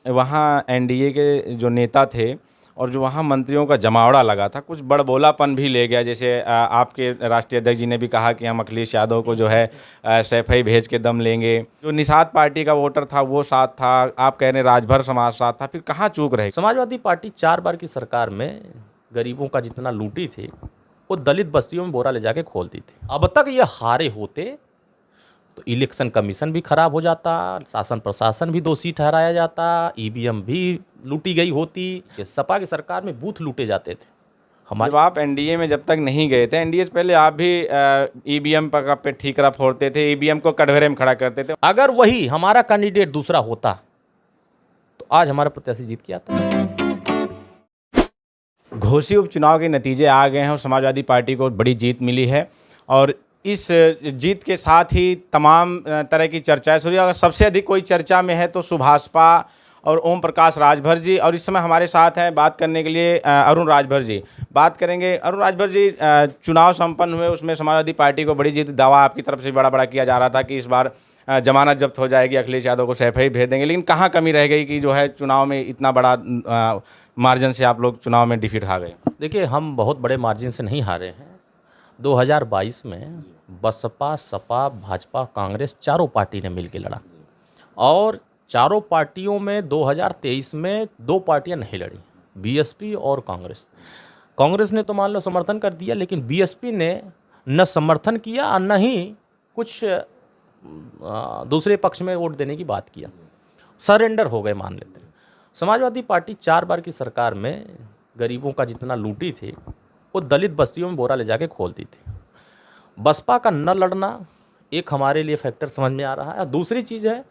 वहाँ एनडीए के जो नेता थे और जो वहाँ मंत्रियों का जमावड़ा लगा था, कुछ बड़बोलापन भी ले गया। जैसे आपके राष्ट्रीय अध्यक्ष जी ने भी कहा कि हम अखिलेश यादव को जो है सैफई भेज के दम लेंगे। जो निषाद पार्टी का वोटर था वो साथ था, आप कह रहे हैं राजभर समाज साथ था, फिर कहाँ चूक रहे? समाजवादी पार्टी 4 बार की सरकार में गरीबों का जितना लूटी थी वो दलित बस्तियों में बोरा ले जाके खोलती थी। अब तक ये हारे होते तो इलेक्शन कमीशन भी खराब हो जाता, शासन प्रशासन भी दोषी ठहराया जाता, ईवीएम भी लूटी गई होती। सपा की सरकार में बूथ लूटे जाते थे जब आप एनडीए में जब तक नहीं गए थे, एनडीए से पहले आप भी ईवीएम पे ठीकरा फोड़ते थे, ईवीएम को कटघरे में खड़ा करते थे। अगर वही हमारा कैंडिडेट दूसरा होता तो आज हमारा प्रत्याशी जीत के आता। घोसी उपचुनाव के नतीजे आ गए हैं और समाजवादी पार्टी को बड़ी जीत मिली है और इस जीत के साथ ही तमाम तरह की चर्चाएं शुरू। अगर सबसे अधिक कोई चर्चा में है तो सुभाषपा और ओम प्रकाश राजभर जी, और इस समय हमारे साथ हैं बात करने के लिए अरुण राजभर जी। बात करेंगे अरुण राजभर जी, चुनाव संपन्न हुए उसमें समाजवादी पार्टी को बड़ी जीत, दावा आपकी तरफ से बड़ा किया जा रहा था कि इस बार जमानत जब्त हो जाएगी, अखिलेश यादव को सैफई भेज देंगे, लेकिन कहाँ कमी रह गई कि जो है चुनाव में इतना बड़ा मार्जिन से आप लोग चुनाव में डिफीट खा गए? देखिए, हम बहुत बड़े मार्जिन से नहीं हारे हैं। 2022 में बसपा, सपा, भाजपा, कांग्रेस चारों पार्टी ने मिलकर लड़ा और चारों पार्टियों में 2023 में 2 पार्टियां नहीं लड़ी, बीएसपी और कांग्रेस। कांग्रेस ने तो मान लो समर्थन कर दिया, लेकिन बीएसपी ने न समर्थन किया और न ही कुछ दूसरे पक्ष में वोट देने की बात किया, सरेंडर हो गए मान लेते हैं। समाजवादी पार्टी 4 बार की सरकार में गरीबों का जितना लूटी थी वो दलित बस्तियों में बोरा ले जाके खोलती थी। बसपा का न लड़ना एक हमारे लिए फैक्टर समझ में आ रहा है। दूसरी चीज़ है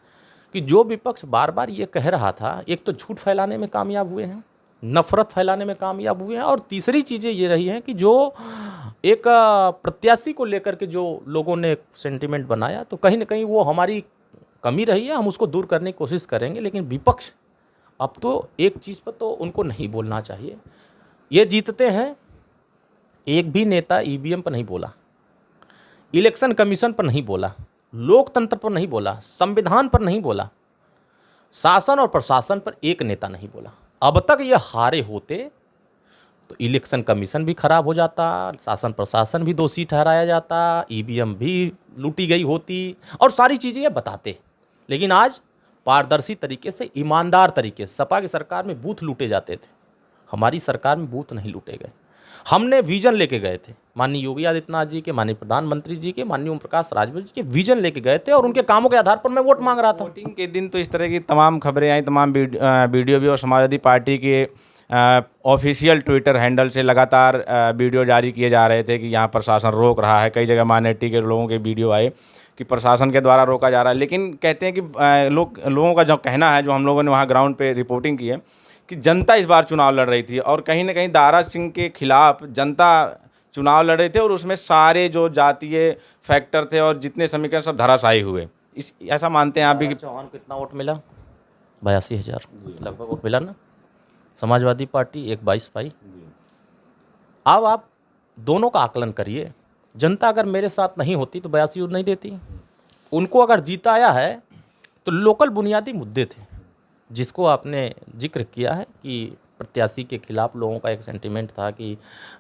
कि जो विपक्ष बार बार ये कह रहा था, एक तो झूठ फैलाने में कामयाब हुए हैं, नफरत फैलाने में कामयाब हुए हैं, और तीसरी चीज़ें ये रही हैं कि जो एक प्रत्याशी को लेकर के जो लोगों ने सेंटिमेंट बनाया, तो कहीं ना कहीं वो हमारी कमी रही है, हम उसको दूर करने की कोशिश करेंगे। लेकिन विपक्ष अब तो एक चीज़ पर तो उनको नहीं बोलना चाहिए। ये जीतते हैं, एक भी नेता ईवीएम पर नहीं बोला, इलेक्शन कमीशन पर नहीं बोला, लोकतंत्र पर नहीं बोला, संविधान पर नहीं बोला, शासन और प्रशासन पर एक नेता नहीं बोला। अब तक ये हारे होते तो इलेक्शन कमीशन भी खराब हो जाता, शासन प्रशासन भी दोषी ठहराया जाता, ईवीएम भी लूटी गई होती और सारी चीज़ें ये बताते। लेकिन आज पारदर्शी तरीके से, ईमानदार तरीके से सपा की सरकार में बूथ लूटे जाते थे, हमारी सरकार में बूथ नहीं लूटे गए। हमने विजन लेके गए थे, माननीय योगी आदित्यनाथ जी के, माननीय प्रधानमंत्री जी के, माननीय ओम प्रकाश राजभर जी के विजन लेके गए थे और उनके कामों के आधार पर मैं वोट मांग रहा था। वोटिंग के दिन तो इस तरह की तमाम खबरें आई, तमाम वीडियो भी, और समाजवादी पार्टी के ऑफिशियल ट्विटर हैंडल से लगातार वीडियो जारी किए जा रहे थे कि यहाँ प्रशासन रोक रहा है। कई जगह माइनॉरिटी के लोगों के वीडियो आए कि प्रशासन के द्वारा रोका जा रहा है। लेकिन कहते हैं कि लोगों का जो कहना है, जो हम लोगों ने वहाँ ग्राउंड पे रिपोर्टिंग की है, कि जनता इस बार चुनाव लड़ रही थी और कहीं ना कहीं दारा सिंह के खिलाफ जनता चुनाव लड़ रहे थे और उसमें सारे जो जातीय फैक्टर थे और जितने समीकरण सब धराशायी हुए। ऐसा मानते हैं आप भी? चौहान कितना वोट मिला? 82,000 लगभग वोट मिला ना। समाजवादी पार्टी 122 पाई। अब आप दोनों का आकलन करिए, जनता अगर मेरे साथ नहीं होती तो 82 वोट नहीं देती। उनको अगर जीताया है तो लोकल बुनियादी मुद्दे थे, जिसको आपने जिक्र किया है कि प्रत्याशी के खिलाफ लोगों का एक सेंटिमेंट था कि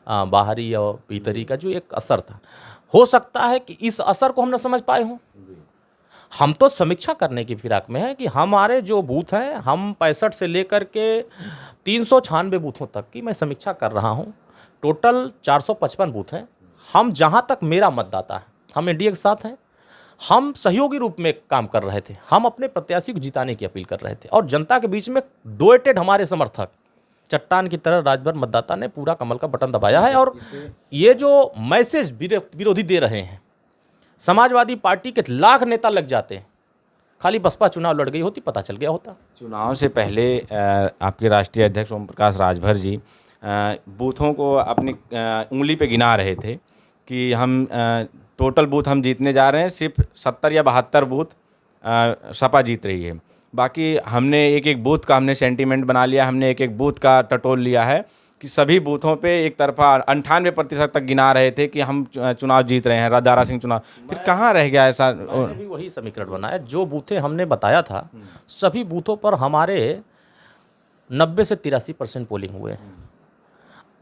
बाहरी और भीतरी का जो एक असर था। हो सकता है कि इस असर को हम न समझ पाए हों। हम तो समीक्षा करने की फिराक में है कि हमारे जो बूथ हैं, हम 65 से लेकर के 396 बूथों तक की मैं समीक्षा कर रहा हूं। टोटल 455 बूथ हैं। हम जहां तक मेरा मतदाता है, हम एनडीए के साथ हैं, हम सहयोगी रूप में काम कर रहे थे, हम अपने प्रत्याशी को जिताने की अपील कर रहे थे और जनता के बीच में डोएटेड हमारे समर्थक चट्टान की तरह राजभर मतदाता ने पूरा कमल का बटन दबाया है। और ये जो मैसेज विरोधी दे रहे हैं, समाजवादी पार्टी के लाख नेता लग जाते हैं, खाली बसपा चुनाव लड़ गई होती पता चल गया होता। चुनाव से पहले आपके राष्ट्रीय अध्यक्ष ओम प्रकाश राजभर जी बूथों को अपनी उंगली पे गिना रहे थे कि हम टोटल बूथ हम जीतने जा रहे हैं, सिर्फ 70 या 72 बूथ सपा जीत रही है। बाकी हमने एक एक बूथ का हमने सेंटीमेंट बना लिया, हमने एक एक बूथ का टटोल लिया है कि सभी बूथों पे एक तरफा 98% तक गिना रहे थे कि हम चुनाव जीत रहे हैं, दारा सिंह चुनाव। फिर कहाँ रह गया ऐसा? मैंने भी वही समीकरण बनाया, जो बूथें हमने बताया था सभी बूथों पर हमारे 90 से 83% पोलिंग हुए हैं।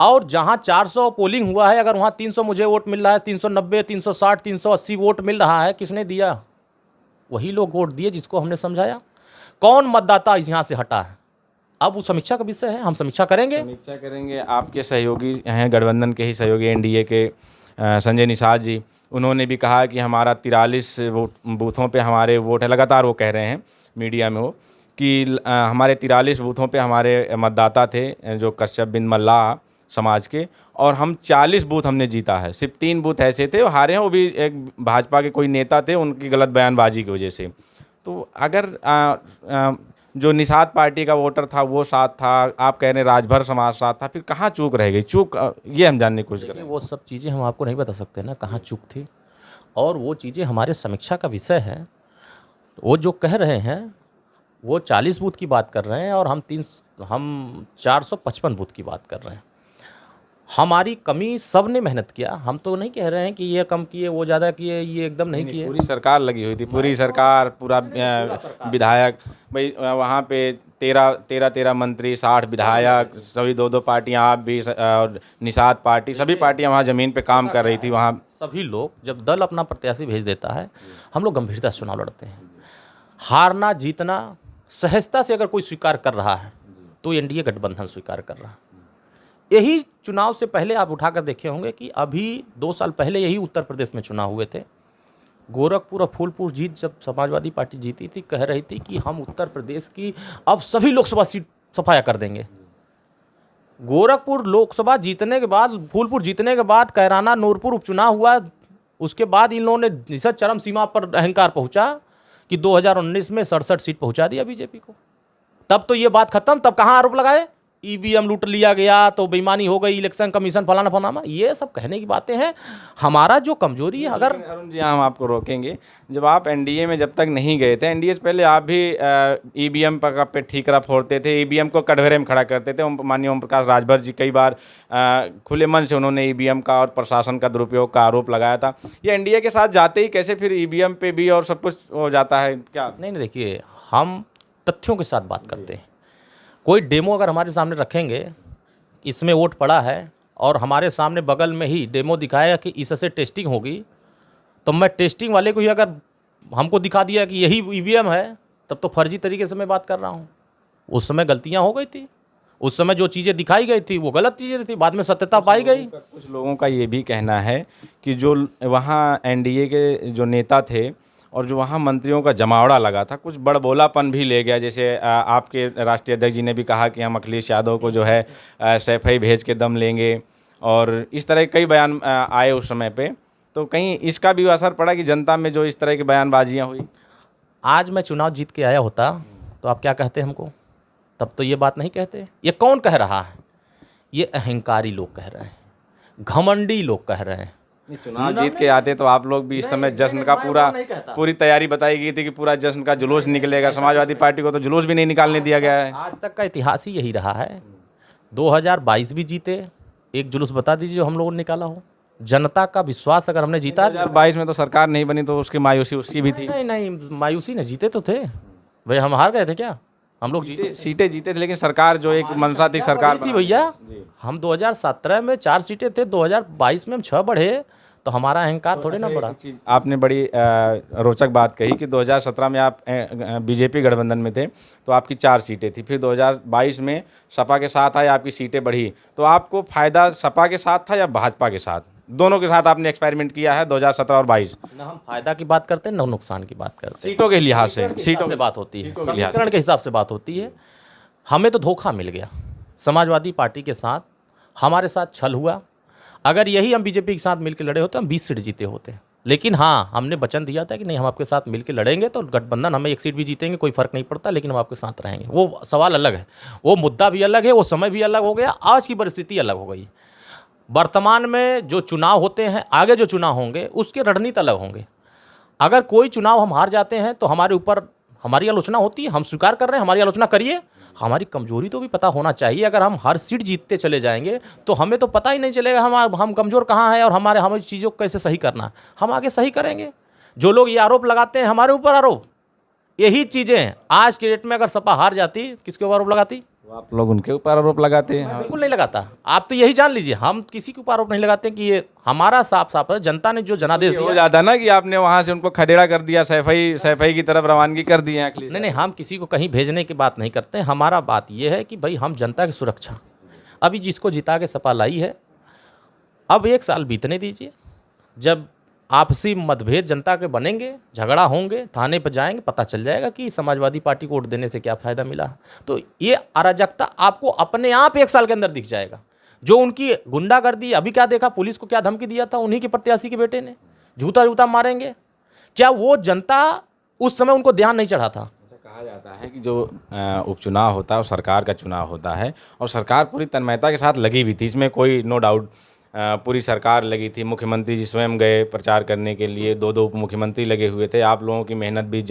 और जहां 400 पोलिंग हुआ है, अगर वहां 300 मुझे वोट मिल रहा है, 390, 360, 380 वोट मिल रहा है, किसने दिया? वही लोग वोट दिए जिसको हमने समझाया। कौन मतदाता यहाँ से हटा है? अब वो समीक्षा का विषय है, हम समीक्षा करेंगे। आपके सहयोगी हैं, गठबंधन के ही सहयोगी एनडीए के संजय निषाद जी, उन्होंने भी कहा कि हमारा 43 बूथों पे हमारे वोट है। लगातार वो कह रहे हैं मीडिया में वो कि हमारे 43 बूथों पे हमारे मतदाता थे जो कश्यप बिन मल्लाह समाज के, और हम 40 बूथ हमने जीता है। सिर्फ 3 बूथ ऐसे थे वो हारे हैं, वो भी एक भाजपा के कोई नेता थे, उनकी गलत बयानबाजी की वजह से। तो अगर जो निषाद पार्टी का वोटर था वो साथ था, आप कह रहे हैं राजभर समाज साथ था, फिर कहाँ चूक रह गई? चूक ये हम जानने की कोशिश करें। वो सब चीज़ें हम आपको नहीं बता सकते ना कहाँ चूक थी, और वो चीज़ें हमारे समीक्षा का विषय है। वो जो कह रहे हैं वो 40 बूथ की बात कर रहे हैं, और हम 455 बूथ की बात कर रहे हैं। हमारी कमी सब ने मेहनत किया, हम तो नहीं कह रहे हैं कि ये कम किए, वो ज़्यादा किए, ये एकदम नहीं किए। पूरी सरकार लगी हुई थी, पूरी सरकार, पूरा विधायक भाई, वहाँ पे 13 मंत्री, 60 विधायक, सभी 2 पार्टियाँ, आप भी और निषाद पार्टी, सभी पार्टियाँ वहाँ ज़मीन पे काम कर रही थी। वहाँ सभी लोग, जब दल अपना प्रत्याशी भेज देता है, हम लोग गंभीरता से चुनाव लड़ते हैं। हारना जीतना सहजता से अगर कोई स्वीकार कर रहा है तो एनडीए गठबंधन स्वीकार कर रहा है। यही चुनाव से पहले आप उठाकर देखे होंगे कि अभी 2 साल पहले यही उत्तर प्रदेश में चुनाव हुए थे। गोरखपुर और फूलपुर जीत जब समाजवादी पार्टी जीती थी, कह रही थी कि हम उत्तर प्रदेश की अब सभी लोकसभा सीट सफाया कर देंगे। गोरखपुर लोकसभा जीतने के बाद, फूलपुर जीतने के बाद कैराना नूरपुर उपचुनाव हुआ, उसके बाद इन लोगों ने निश्चित चरम सीमा पर अहंकार पहुंचा कि 2019 में 67 सीट पहुंचा दिया बीजेपी को। तब तो ये बात खत्म, तब कहाँ आरोप लगाए ईवीएम लूट लिया गया, तो बेईमानी हो गई, इलेक्शन कमीशन फलाना फलाना, ये सब कहने की बातें हैं। हमारा जो कमजोरी है, अगर अरुण जी हम आपको रोकेंगे, जब आप एनडीए में जब तक नहीं गए थे, एनडीए से पहले आप भी ईवीएम पे ठीकरा फोड़ते थे, ईवीएम को कटघरे में खड़ा करते थे। माननीय ओम प्रकाश राजभर जी कई बार खुले मन से उन्होंने ईवीएम का और प्रशासन का दुरुपयोग का आरोप लगाया था। ये एनडीए के साथ जाते ही कैसे फिर ईवीएम पे भी और सब कुछ हो जाता है क्या? नहीं, देखिए, हम तथ्यों के साथ बात करते हैं। कोई डेमो अगर हमारे सामने रखेंगे, इसमें वोट पड़ा है, और हमारे सामने बगल में ही डेमो दिखाएगा कि इससे टेस्टिंग होगी, तो मैं टेस्टिंग वाले को ही अगर हमको दिखा दिया कि यही ईवीएम है, तब तो फर्जी तरीके से मैं बात कर रहा हूँ। उस समय गलतियाँ हो गई थी, उस समय जो चीज़ें दिखाई गई थी वो गलत चीज़ें थी, बाद में सत्यता पाई गई। कुछ लोगों का ये भी कहना है कि जो वहाँ एनडीए के जो नेता थे और जो वहाँ मंत्रियों का जमावड़ा लगा था, कुछ बड़बोलापन भी ले गया। जैसे आपके राष्ट्रीय अध्यक्ष जी ने भी कहा कि हम अखिलेश यादव को जो है सैफई भेज के दम लेंगे, और इस तरह के कई बयान आए उस समय पे। तो कहीं इसका भी असर पड़ा कि जनता में जो इस तरह की बयानबाजियाँ हुई? आज मैं चुनाव जीत के आया होता तो आप क्या कहते हमको? तब तो ये बात नहीं कहते। ये कौन कह रहा है? ये अहंकारी लोग कह रहे हैं, घमंडी लोग कह रहे हैं। चुनाव जीत के आते तो आप लोग भी इस समय जश्न का पूरी तैयारी बताई गई थी कि पूरा जश्न का जुलूस निकलेगा। समाजवादी पार्टी को तो जुलूस भी नहीं निकालने दिया गया है। आज तक का इतिहास ही यही रहा है। 2022 भी जीते, एक जुलूस बता दीजिए जो हम लोगों ने निकाला हो। जनता का विश्वास अगर हमने जीता। 2022 में तो सरकार नहीं बनी, तो उसकी मायूसी उसकी भी थी। नहीं, मायूसी ने जीते तो थे भाई, हम हार गए थे क्या? हम लोग सीटें जीते थे, लेकिन सरकार जो एक मंशा थी सरकार थी भैया। हम 2017 में 4 सीटें थे, 2022 में हम 6 बढ़े, तो हमारा अहंकार थोड़ी ना बढ़ा। आपने बड़ी रोचक बात कही कि 2017 में आप बीजेपी गठबंधन में थे तो आपकी 4 सीटें थी, फिर 2022 में सपा के साथ आए, आपकी सीटें बढ़ी। तो आपको फ़ायदा सपा के साथ था या भाजपा के साथ? दोनों के साथ आपने एक्सपेरिमेंट किया है 2017 और 22? ना हम फायदा की बात करते हैं, ना नुकसान की बात करते हैं। सीटों के लिहाज से, सीटों से बात होती है, समीकरण के हिसाब से बात होती है। हमें तो धोखा मिल गया, समाजवादी पार्टी के साथ हमारे साथ छल हुआ। अगर यही हम बीजेपी के साथ मिलकर लड़े होते हम 20 सीट जीते होते। लेकिन हाँ, हमने वचन दिया था कि नहीं, हम आपके साथ मिलकर लड़ेंगे तो गठबंधन, हमें 1 सीट भी जीतेंगे, कोई फर्क नहीं पड़ता, लेकिन हम आपके साथ रहेंगे। वो सवाल अलग है, वो मुद्दा भी अलग है, वो समय भी अलग हो गया, आज की परिस्थिति अलग हो गई। वर्तमान में जो चुनाव होते हैं, आगे जो चुनाव होंगे, उसके रणनीति अलग होंगे। अगर कोई चुनाव हम हार जाते हैं तो हमारे ऊपर हमारी आलोचना होती है, हम स्वीकार कर रहे हैं, हमारी आलोचना करिए। हमारी कमजोरी तो भी पता होना चाहिए। अगर हम हर सीट जीतते चले जाएंगे तो हमें तो पता ही नहीं चलेगा हम कमज़ोर कहाँ हैं और हमारी चीज़ों को कैसे सही करना है। हम आगे सही करेंगे। जो लोग ये आरोप लगाते हैं हमारे ऊपर आरोप, यही चीज़ें आज के डेट में अगर सपा हार जाती, किसके ऊपर आरोप लगाती? तो आप लोग उनके ऊपर आरोप लगाते हैं। बिल्कुल नहीं लगाता। आप तो यही जान लीजिए, हम किसी के ऊपर आरोप नहीं लगाते कि ये हमारा साफ साफ है, जनता ने जो जनादेश हो दिया। जाता ना कि आपने वहाँ से उनको खदेड़ा कर दिया, सैफई की तरफ रवानगी कर दी है। नहीं नहीं, हम किसी को कहीं भेजने की बात नहीं करते। हमारा बात ये है कि भाई हम जनता की सुरक्षा, अभी जिसको जिता के सपा लाई है, अब 1 साल बीतने दीजिए। जब आपसी मतभेद जनता के बनेंगे, झगड़ा होंगे, थाने पर जाएंगे, पता चल जाएगा कि समाजवादी पार्टी को वोट देने से क्या फ़ायदा मिला। तो ये अराजकता आपको अपने आप 1 साल के अंदर दिख जाएगा। जो उनकी गुंडागर्दी, अभी क्या देखा, पुलिस को क्या धमकी दिया था उन्हीं के प्रत्याशी के बेटे ने, जूता जूता मारेंगे। क्या वो जनता उस समय उनको ध्यान नहीं चढ़ा था? कहा जाता है कि जो उपचुनाव होता है वो सरकार का चुनाव होता है, और सरकार पूरी तन्मयता के साथ लगी भी थी, इसमें कोई नो डाउट। पूरी सरकार लगी थी, मुख्यमंत्री जी स्वयं गए प्रचार करने के लिए, 2 उप मुख्यमंत्री लगे हुए थे, आप लोगों की मेहनत भी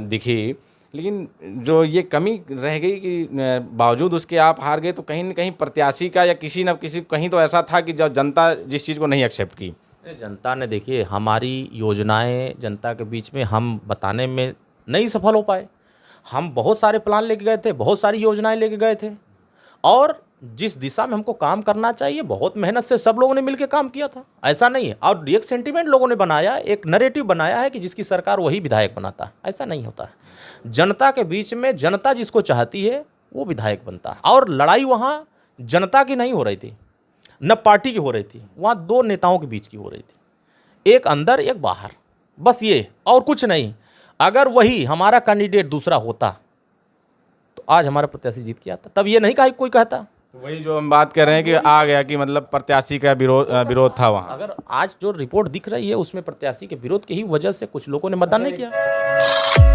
दिखी। लेकिन जो ये कमी रह गई कि बावजूद उसके आप हार गए, तो कहीं न कहीं प्रत्याशी का या किसी न किसी कहीं तो ऐसा था कि जब जनता जिस चीज़ को नहीं एक्सेप्ट की। जनता ने, देखिए, हमारी योजनाएं जनता के बीच में हम बताने में नहीं सफल हो पाए। हम बहुत सारे प्लान लेके गए थे, बहुत सारी योजनाएं लेके गए थे, और जिस दिशा में हमको काम करना चाहिए बहुत मेहनत से सब लोगों ने मिलकर काम किया था। ऐसा नहीं है, और एक सेंटीमेंट लोगों ने बनाया, एक नैरेटिव बनाया है कि जिसकी सरकार वही विधायक बनाता है। ऐसा नहीं होता है। जनता के बीच में जनता जिसको चाहती है वो विधायक बनता है। और लड़ाई वहाँ जनता की नहीं हो रही थी, न पार्टी की हो रही थी, वहाँ 2 नेताओं के बीच की हो रही थी, एक अंदर एक बाहर, बस ये, और कुछ नहीं। अगर वही हमारा कैंडिडेट दूसरा होता तो आज हमारा प्रत्याशी जीत के आता। तब ये नहीं कहा कोई कहता। तो वही जो हम बात कर रहे हैं कि आ गया कि मतलब प्रत्याशी का विरोध था वहाँ। अगर आज जो रिपोर्ट दिख रही है उसमें प्रत्याशी के विरोध की ही वजह से कुछ लोगों ने मतदान नहीं किया।